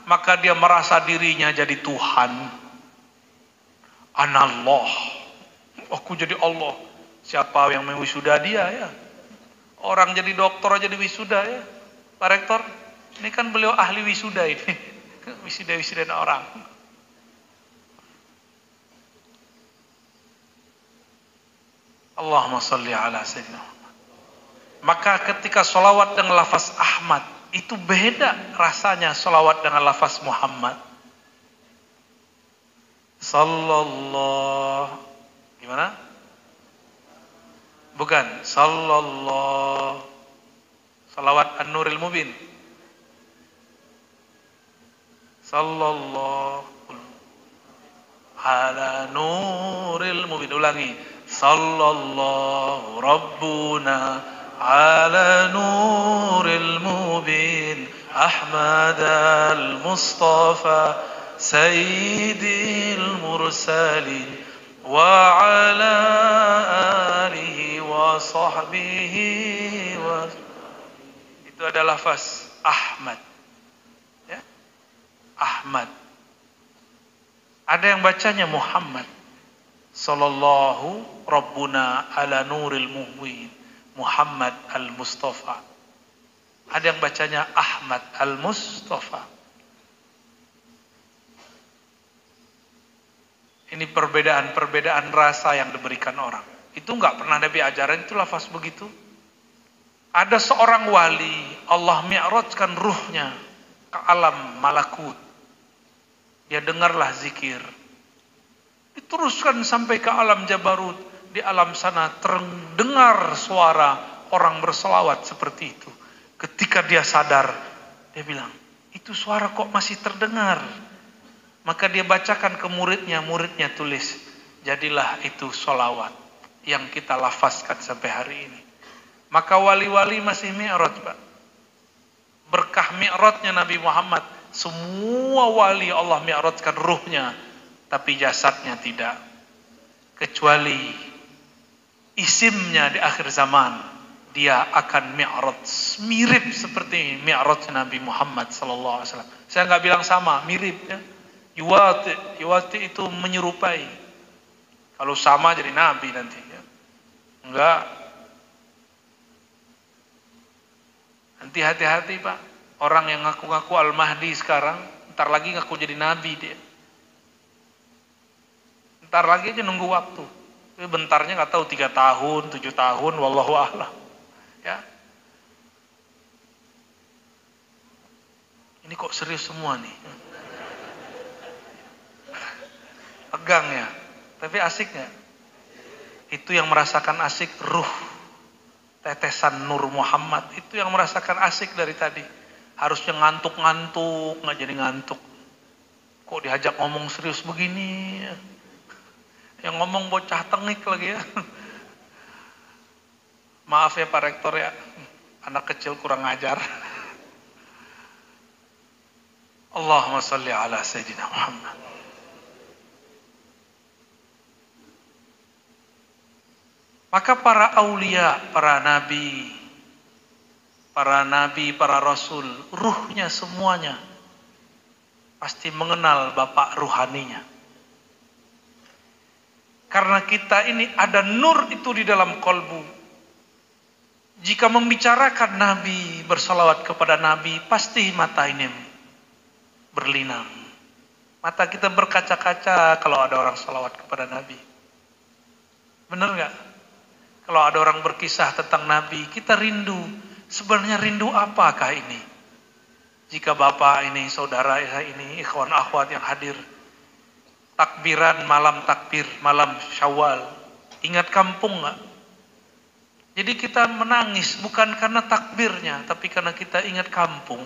maka dia merasa dirinya jadi Tuhan. Anallah, aku jadi Allah. Siapa yang mewisuda dia ya? Orang jadi dokter aja di wisuda ya, Pak Rektor. Ini kan beliau ahli wisuda ini, wisuda orang. Allahumma salli ala sayyidina. Maka ketika solawat dengan lafaz Ahmad, itu beda rasanya solawat dengan lafaz Muhammad. Sallallahu, gimana? Bukan, sallallahu. Salawat An-Nuril Mubin. Sallallahu ala nuril mubin. Ulangi. Sallallahu Rabbuna ala nuril mubin Ahmad al-Mustafa Sayyidil Mursalin wa ala alihi wa sahbihi wa... Itu adalah lafaz Ahmad ya? Ahmad. Ada yang bacanya Muhammad. Sallallahu Rabbuna ala nuril muhwin Muhammad al-Mustafa. Ada yang bacanya Ahmad al-Mustafa. Ini perbedaan-perbedaan rasa yang diberikan orang. Itu enggak pernah Nabi ajaran, itu lafaz begitu. Ada seorang wali, Allah mi'rajkan ruhnya ke alam malakut. Dia dengarlah zikir. Diteruskan sampai ke alam jabarut. Di alam sana terdengar suara orang berselawat seperti itu. Ketika dia sadar, dia bilang, itu suara kok masih terdengar. Maka dia bacakan ke muridnya, muridnya tulis, jadilah itu solawat yang kita lafazkan sampai hari ini. Maka wali-wali masih mi'raj, Pak. Berkah mi'rajnya Nabi Muhammad, semua wali Allah mi'rajkan ruhnya, tapi jasadnya tidak. Kecuali isimnya di akhir zaman, dia akan mi'raj mirip seperti mi'raj Nabi Muhammad sallallahu alaihi wasallam. Saya nggak bilang sama, mirip ya. Yuwati itu menyerupai. Kalau sama jadi nabi nanti ya. Enggak. Nanti hati-hati, Pak. Orang yang ngaku-ngaku Al-Mahdi sekarang, ntar lagi ngaku jadi nabi dia. Ntar lagi aja nunggu waktu. Tapi bentarnya nggak tahu 3 tahun, 7 tahun, wallahu a'lam. Ya. Ini kok serius semua nih. Pegang ya. Tapi asik nggak? Itu yang merasakan asik ruh. Tetesan Nur Muhammad. Itu yang merasakan asik dari tadi. Harusnya ngantuk-ngantuk, nggak jadi ngantuk. Kok diajak ngomong serius begini? Yang ngomong bocah tengik lagi ya. Maaf ya Pak Rektor ya. Anak kecil kurang ajar. Allahumma salli ala Sayyidina Muhammad. Maka para aulia, para nabi, para nabi, para rasul, ruhnya semuanya pasti mengenal bapak ruhaninya. Karena kita ini ada nur itu di dalam kolbu. Jika membicarakan nabi, bersalawat kepada nabi, pasti mata ini berlinang. Mata kita berkaca-kaca kalau ada orang salawat kepada nabi. Benar nggak? Kalau ada orang berkisah tentang nabi, kita rindu. Sebenarnya rindu apakah ini? Jika bapak ini, saudara ini, ikhwan akhwat yang hadir, takbiran malam takbir, malam Syawal, ingat kampung nggak? Jadi kita menangis bukan karena takbirnya, tapi karena kita ingat kampung.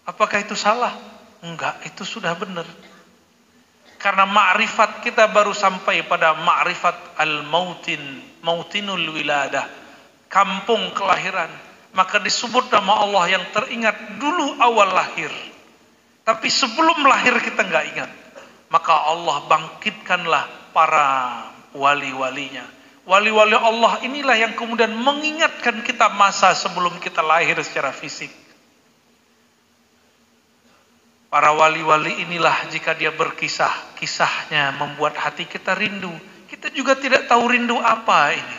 Apakah itu salah? Enggak, itu sudah benar. Karena ma'rifat kita baru sampai pada ma'rifat mautinul wiladah, kampung kelahiran. Maka disebut nama Allah yang teringat dulu awal lahir. Tapi sebelum lahir kita nggak ingat. Maka Allah bangkitkanlah para wali-walinya. Wali-wali Allah inilah yang kemudian mengingatkan kita masa sebelum kita lahir secara fisik. Para wali-wali inilah jika dia berkisah, kisahnya membuat hati kita rindu. Kita juga tidak tahu rindu apa ini.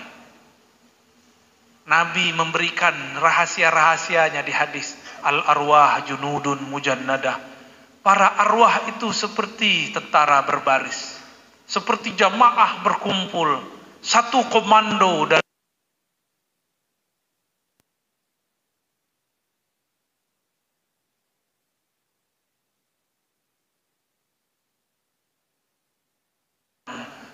Nabi memberikan rahasia-rahasianya di hadis. Al-arwah junudun mujannadah. Para arwah itu seperti tentara berbaris. Seperti jamaah berkumpul. Satu komando dan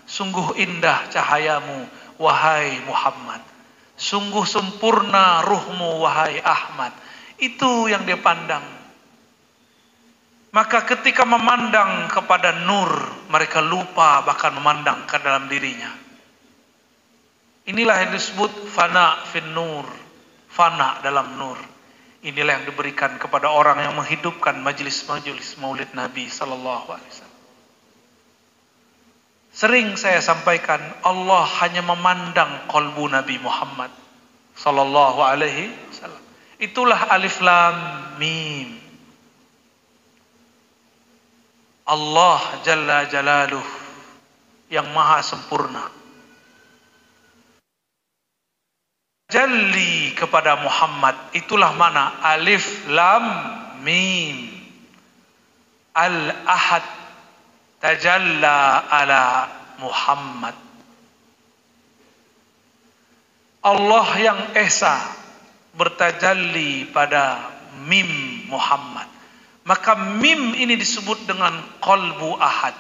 sungguh indah cahayamu, wahai Muhammad. Sungguh sempurna ruhmu, wahai Ahmad. Itu yang dia pandang. Maka ketika memandang kepada nur, mereka lupa bahkan memandang ke dalam dirinya. Inilah yang disebut fana fin nur. Fana dalam nur. Inilah yang diberikan kepada orang yang menghidupkan majelis-majelis maulid Nabi sallallahu alaihi wasallam. Sering saya sampaikan, Allah hanya memandang kolbu Nabi Muhammad sallallahu alaihi wasallam. Itulah alif lam mim. Allah jalla jalaluh yang maha sempurna. Jalli kepada Muhammad, itulah mana alif lam mim. Al-ahad tajalla ala Muhammad. Allah yang esa bertajalli pada mim Muhammad. Maka mim ini disebut dengan qalbu ahad.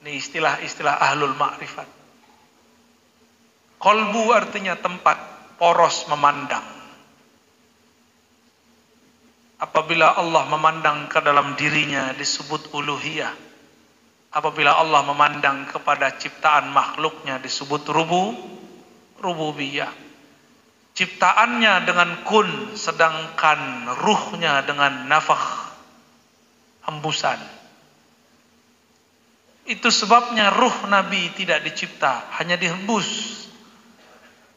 Ini istilah-istilah ahlul ma'rifat. Qalbu artinya tempat, poros memandang. Apabila Allah memandang ke dalam dirinya disebut uluhiyah. Apabila Allah memandang kepada ciptaan makhluknya disebut rububiyah. Ciptaannya dengan kun, sedangkan ruhnya dengan nafakh, hembusan. Itu sebabnya ruh Nabi tidak dicipta, hanya dihembus.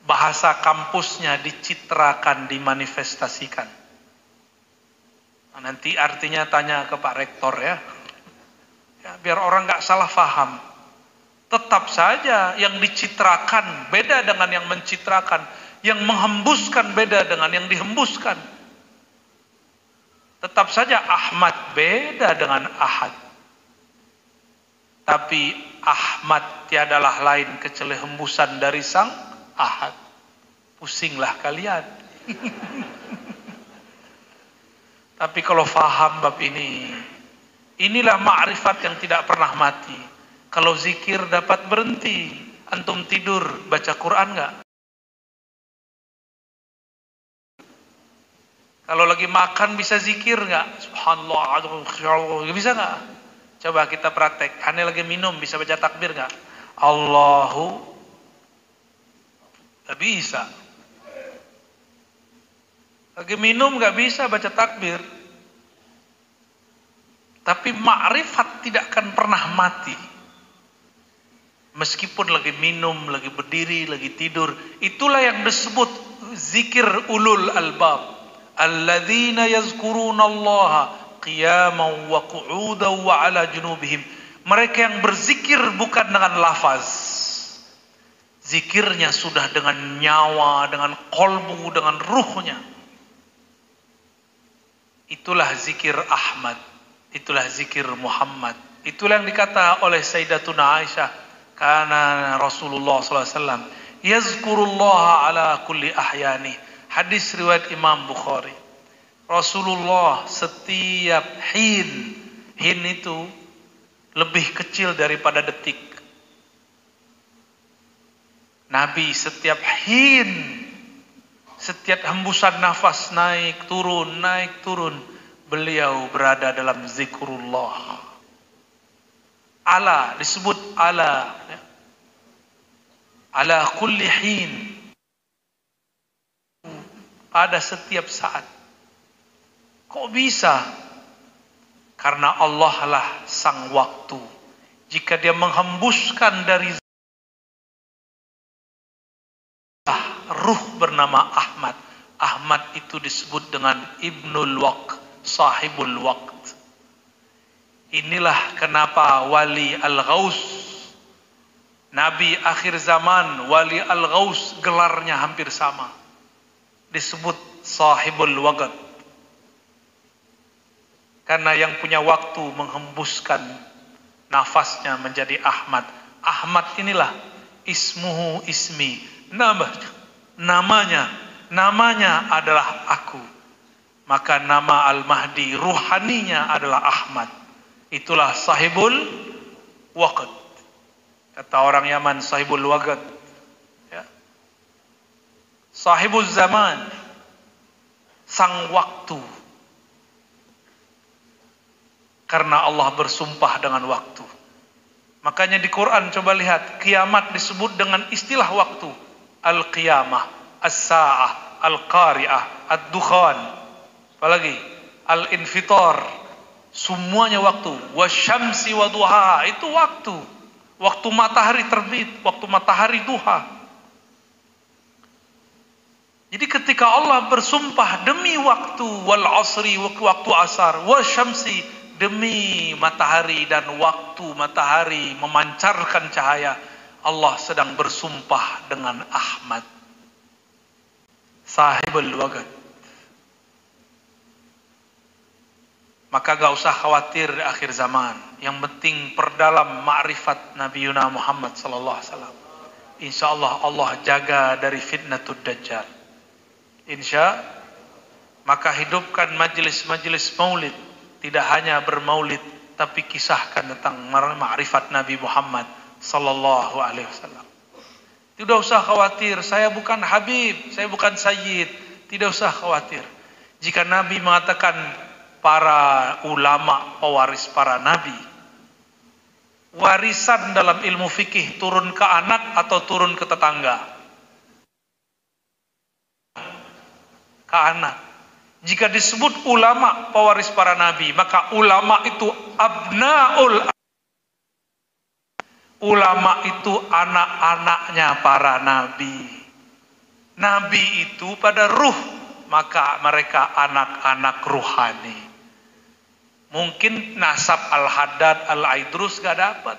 Bahasa kampusnya dicitrakan, dimanifestasikan. Nah, nanti artinya tanya ke Pak Rektor ya. Biar orang nggak salah paham. Tetap saja yang dicitrakan beda dengan yang mencitrakan. Yang menghembuskan beda dengan yang dihembuskan. Tetap saja Ahmad beda dengan Ahad. Tapi Ahmad tiadalah lain kecuali hembusan dari sang Ahad. Pusinglah kalian. Tapi kalau faham bab ini, inilah ma'rifat yang tidak pernah mati. Kalau zikir dapat berhenti. Antum tidur baca Quran enggak? Kalau lagi makan bisa zikir enggak? Subhanallah, bisa enggak? Coba kita praktek. Ane lagi minum bisa baca takbir enggak? Allahu, enggak bisa. Lagi minum enggak bisa baca takbir. Tapi ma'rifat tidak akan pernah mati. Meskipun lagi minum, lagi berdiri, lagi tidur. Itulah yang disebut zikir ulul albab. Alladzina yazkurunallaha qiyaman wa qu'udan wa ala junubihim. Mereka yang berzikir bukan dengan lafaz. Zikirnya sudah dengan nyawa, dengan kolbu, dengan ruhnya. Itulah zikir Ahmad. Itulah zikir Muhammad. Itulah yang dikata oleh Sayyidatuna Aisyah. Karena Rasulullah SAW yazkurullaha ala kulli ahyani. Hadis riwayat Imam Bukhari. Rasulullah setiap hin itu lebih kecil daripada detik. Nabi setiap hin, setiap hembusan nafas naik turun, beliau berada dalam zikrullah. Ala disebut ala, ya. Ala kulli hin, pada setiap saat. Kok bisa? Karena Allah lah sang waktu. Jika dia menghembuskan dari ruh bernama Ahmad. Ahmad itu disebut dengan Ibnul Waqt, sahibul waqt. Inilah kenapa Wali Al-Ghaus, Nabi akhir zaman, Wali Al-Ghaus, gelarnya hampir sama. Disebut sahibul waqt. Karena yang punya waktu menghembuskan nafasnya menjadi Ahmad. Ahmad inilah ismuhu ismi, namanya adalah aku. Maka nama Al-Mahdi ruhaninya adalah Ahmad. Itulah sahibul waqt. Kata orang Yaman, sahibul waqt, ya. Sahibul zaman, sang waktu. Karena Allah bersumpah dengan waktu. Makanya di Quran coba lihat, kiamat disebut dengan istilah waktu. Al-qiyamah, as-sa'ah, al-qari'ah, ad-dukhan. Apalagi al-infitar. Semuanya waktu. Wasyamsi wa duha, itu waktu. Waktu matahari terbit, waktu matahari duha. Jadi ketika Allah bersumpah demi waktu, wal asri, waktu asar, wasyamsi, demi matahari dan waktu matahari memancarkan cahaya, Allah sedang bersumpah dengan Ahmad, sahibul waqt. Maka gak usah khawatir di akhir zaman. Yang penting perdalam ma'rifat Nabi Muhammad sallallahu alaihi wasallam. Insyaallah Allah jaga dari fitnatud dajjal. Maka hidupkan majelis-majelis maulid. Tidak hanya bermaulid, tapi kisahkan tentang ma'rifat Nabi Muhammad sallallahu alaihi wasallam. Tidak usah khawatir, saya bukan Habib, saya bukan Sayyid. Tidak usah khawatir. Jika Nabi mengatakan para ulama pewaris para nabi, warisan dalam ilmu fikih turun ke anak atau turun ke tetangga? Ke anak. Jika disebut ulama pewaris para nabi, maka ulama itu abnaul, ulama itu anak-anaknya para nabi. Nabi itu pada ruh, maka mereka anak-anak ruhani. Mungkin nasab Al-Haddad, Al-Aidrus gak dapat,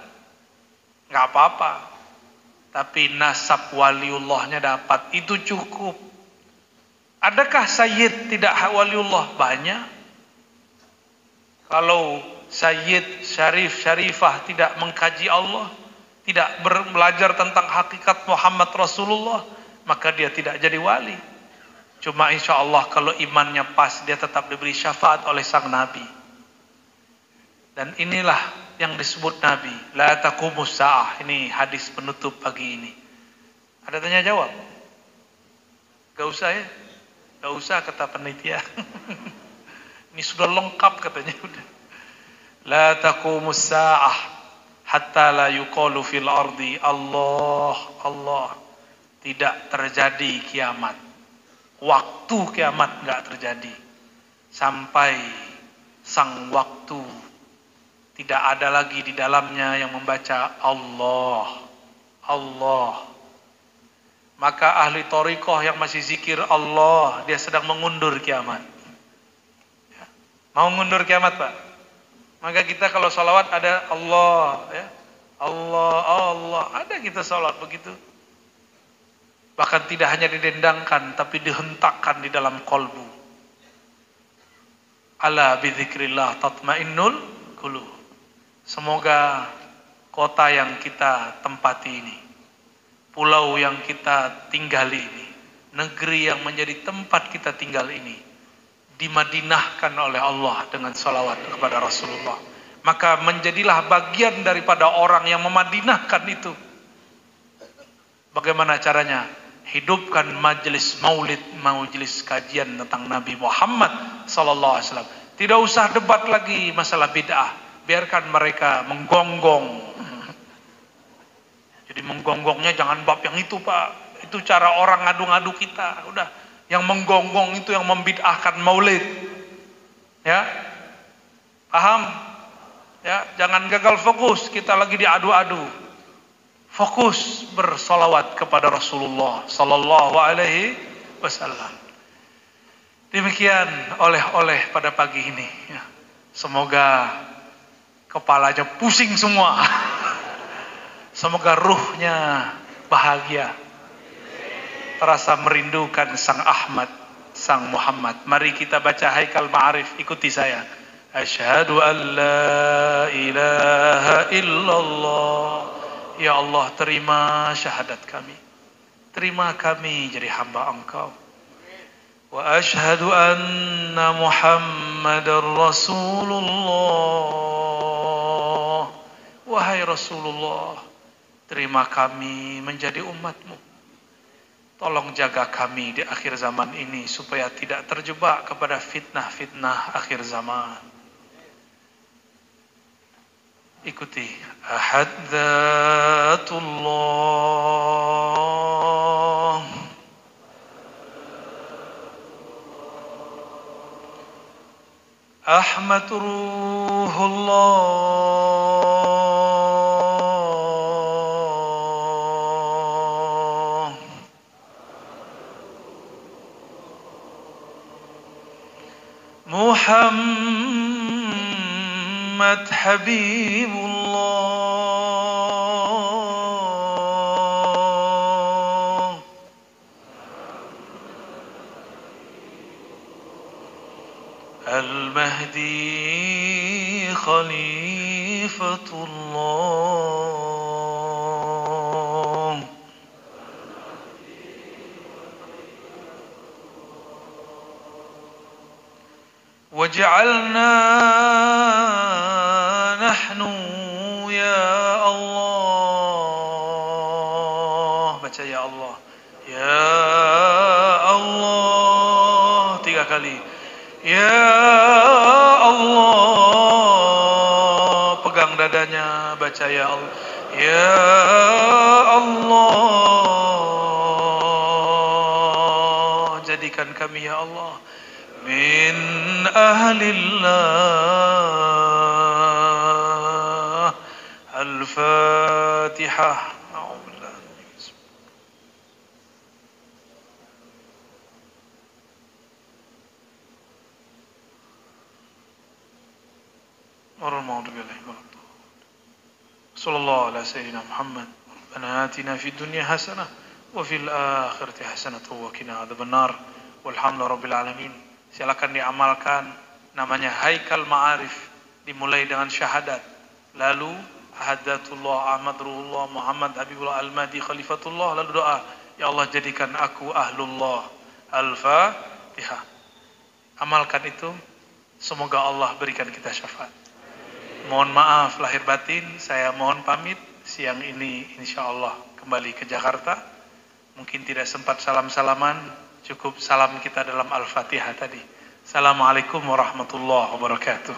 gak apa-apa. Tapi nasab waliullahnya dapat, itu cukup. Adakah Sayyid tidak waliullah? Banyak. Kalau Sayyid, Syarif, Syarifah tidak mengkaji Allah, tidak belajar tentang hakikat Muhammad Rasulullah, maka dia tidak jadi wali. Cuma insya Allah kalau imannya pas, dia tetap diberi syafaat oleh sang Nabi. Dan inilah yang disebut Nabi, la taqumus sa'ah. Ini hadis penutup pagi ini. Ada tanya jawab? Gak usah ya? Gak usah kata panitia. Ini sudah lengkap katanya udah. La taqumus sa'ah hatta la yuqalu fil ardi Allah Allah. Tidak terjadi kiamat. Waktu kiamat gak terjadi sampai sang waktu tidak ada lagi di dalamnya yang membaca Allah Allah. Maka ahli thariqah yang masih zikir Allah, dia sedang mengundur kiamat. Ya. Mau mengundur kiamat, Pak? Maka kita kalau salawat ada Allah, ya. Allah, Allah, ada kita salat begitu. Bahkan tidak hanya didendangkan, tapi dihentakkan di dalam kolbu. Ala bidzikrillah tatmainnul qulub. Semoga kota yang kita tempati ini, pulau yang kita tinggali ini, negeri yang menjadi tempat kita tinggal ini, dimadinahkan oleh Allah dengan salawat kepada Rasulullah. Maka menjadilah bagian daripada orang yang memadinahkan itu. Bagaimana caranya? Hidupkan majelis maulid, majelis kajian tentang Nabi Muhammad sallallahu alaihi wasallam. Tidak usah debat lagi masalah bid'ah. Biarkan mereka menggonggong. Jadi menggonggongnya jangan bab yang itu, Pak. Itu cara orang ngadu-ngadu kita. Udah, yang menggonggong itu yang membid'ahkan maulid. Ya. Paham? Ya, jangan gagal fokus, kita lagi diadu-adu. Fokus bersolawat kepada Rasulullah sallallahu alaihi wasallam. Demikian oleh-oleh pada pagi ini. Ya. Semoga kepalanya pusing semua. Semoga ruhnya bahagia. Terasa merindukan Sang Ahmad, Sang Muhammad. Mari kita baca Haikal Ma'arif, ikuti saya. Asyhadu an la ilaha illallah. Ya Allah, terima syahadat kami. Terima kami jadi hamba Engkau. Wa asyhadu anna Muhammadar Rasulullah. Wahai Rasulullah, terima kami menjadi umat-Mu. Tolong jaga kami di akhir zaman ini supaya tidak terjebak kepada fitnah-fitnah akhir zaman. Ikuti Ahadzatullah. Ahmad Ruhullah. Muhammad Habibullah. Al-Mahdi Khalifatullah. Waj'alna nahnu ya Allah. Baca ya Allah. Ya Allah 3 kali. Ya Allah. Pegang dadanya, baca ya Allah. Ya Allah. Jadikan kami ya Allah min ahlillah. Al-Fatihah. Sallallahu ala sayyidina Muhammad. Rabbana atina fid dunya hasanah wa fil akhirati hasanah wa qina adzabannar. Walhamdulillahi rabbil alamin. Silakan diamalkan, namanya Haikal Ma'arif, dimulai dengan syahadat, lalu Ahadzatullah, Ahmad Ruhullah, Muhammad Habibullah, Al-Mahdi Khalifatullah, lalu doa, ya Allah jadikan aku ahlullah. Al-Fatihah. Amalkan itu, semoga Allah berikan kita syafaat. Mohon maaf lahir batin, saya mohon pamit. Siang ini insya Allah kembali ke Jakarta. Mungkin tidak sempat salam-salaman, cukup salam kita dalam Al-Fatihah tadi. Assalamualaikum warahmatullahi wabarakatuh.